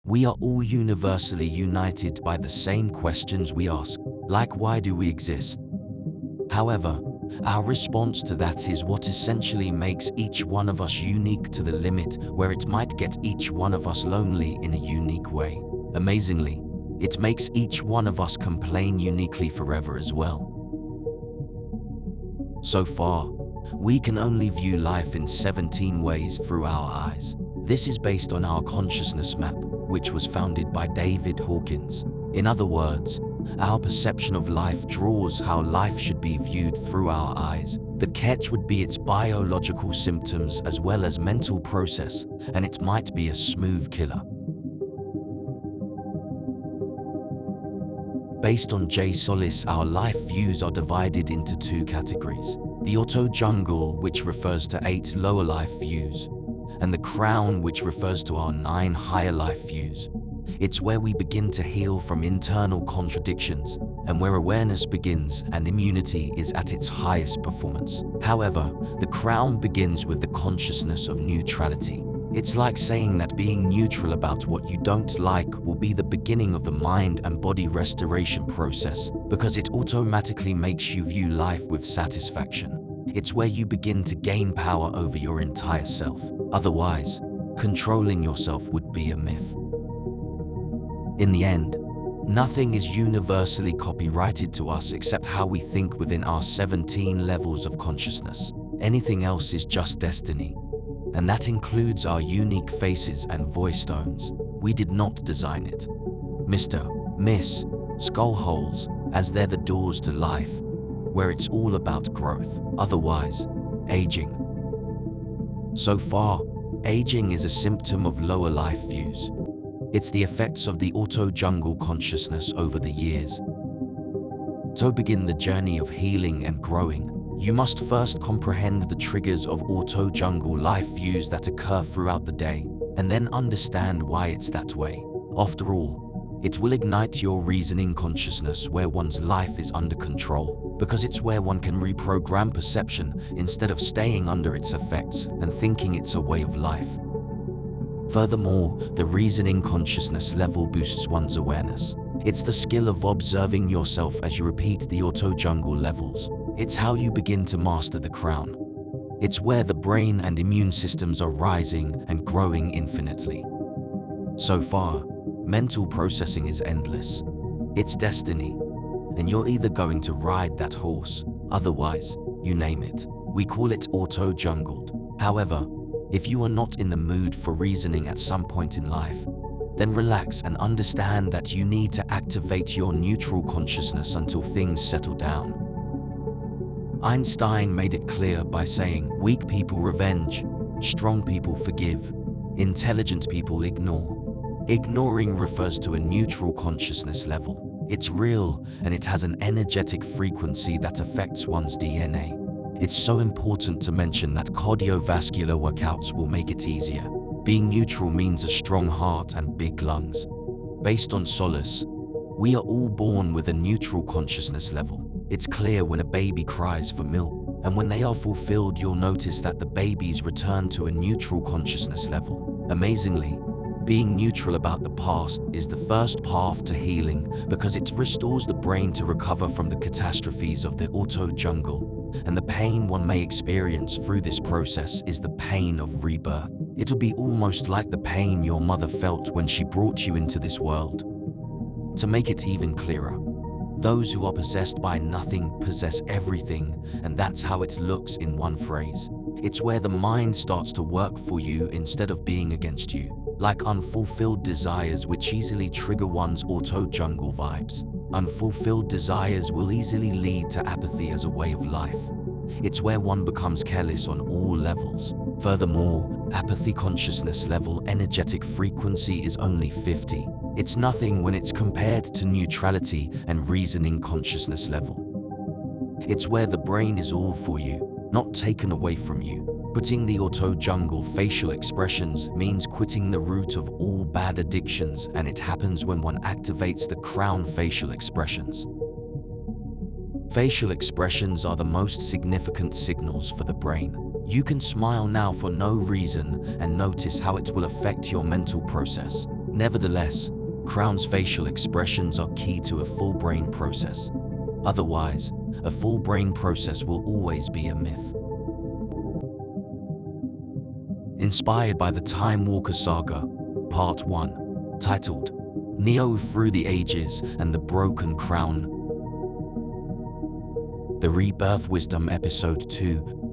We are all universally united by the same questions we ask, like why do we exist? However, our response to that is what essentially makes each one of us unique to the limit where it might get each one of us lonely in a unique way. Amazingly, it makes each one of us complain uniquely forever as well. So far, we can only view life in 17 ways through our eyes. This is based on our consciousness map, which was founded by David Hawkins. In other words, our perception of life draws how life should be viewed through our eyes. The catch would be its biological symptoms as well as mental process, and it might be a smooth killer. Based on J. Solis, our life views are divided into two categories: the auto-jungle, which refers to 8 lower life views, and the crown, which refers to our 9 higher life views. It's where we begin to heal from internal contradictions, and where awareness begins and immunity is at its highest performance. However, the crown begins with the consciousness of neutrality. It's like saying that being neutral about what you don't like will be the beginning of the mind and body restoration process, because it automatically makes you view life with satisfaction. It's where you begin to gain power over your entire self. Otherwise, controlling yourself would be a myth. In the end, nothing is universally copyrighted to us except how we think within our 17 levels of consciousness. Anything else is just destiny, and that includes our unique faces and voice tones. We did not design it. Mr. Miss Skullholes, as they're the doors to life, where it's all about growth, otherwise, aging. So far, aging is a symptom of lower life views. It's the effects of the auto-jungle consciousness over the years. To begin the journey of healing and growing, you must first comprehend the triggers of auto-jungle life views that occur throughout the day, and then understand why it's that way. After all, it will ignite your reasoning consciousness where one's life is under control, because it's where one can reprogram perception instead of staying under its effects and thinking it's a way of life. Furthermore, the reasoning consciousness level boosts one's awareness. It's the skill of observing yourself as you repeat the auto-jungle levels. It's how you begin to master the crown. It's where the brain and immune systems are rising and growing infinitely. So far, mental processing is endless. It's destiny, and you're either going to ride that horse, otherwise, you name it. We call it auto-jungled. However, if you are not in the mood for reasoning at some point in life, then relax and understand that you need to activate your neutral consciousness until things settle down. Einstein made it clear by saying, "Weak people revenge, strong people forgive, intelligent people ignore." Ignoring refers to a neutral consciousness level. It's real, and it has an energetic frequency that affects one's DNA. It's so important to mention that cardiovascular workouts will make it easier. Being neutral means a strong heart and big lungs. Based on Solis, we are all born with a neutral consciousness level. It's clear when a baby cries for milk, and when they are fulfilled, you'll notice that the babies return to a neutral consciousness level. Amazingly, being neutral about the past is the first path to healing, because it restores the brain to recover from the catastrophes of the auto-jungle. And the pain one may experience through this process is the pain of rebirth. It'll be almost like the pain your mother felt when she brought you into this world. To make it even clearer, those who are possessed by nothing possess everything, and that's how it looks in one phrase. It's where the mind starts to work for you instead of being against you, like unfulfilled desires which easily trigger one's auto-jungle vibes. Unfulfilled desires will easily lead to apathy as a way of life. It's where one becomes careless on all levels. Furthermore, apathy consciousness level energetic frequency is only 50. It's nothing when it's compared to neutrality and reasoning consciousness level. It's where the brain is all for you, not taken away from you. Quitting the auto-jungle facial expressions means quitting the root of all bad addictions, and it happens when one activates the crown facial expressions. Facial expressions are the most significant signals for the brain. You can smile now for no reason and notice how it will affect your mental process. Nevertheless, Crown's facial expressions are key to a full brain process. Otherwise, a full brain process will always be a myth. Inspired by the Time Walker Saga, Part 1, titled Neo Through the Ages and the Broken Crown. The Rebirth Wisdom Episode 2,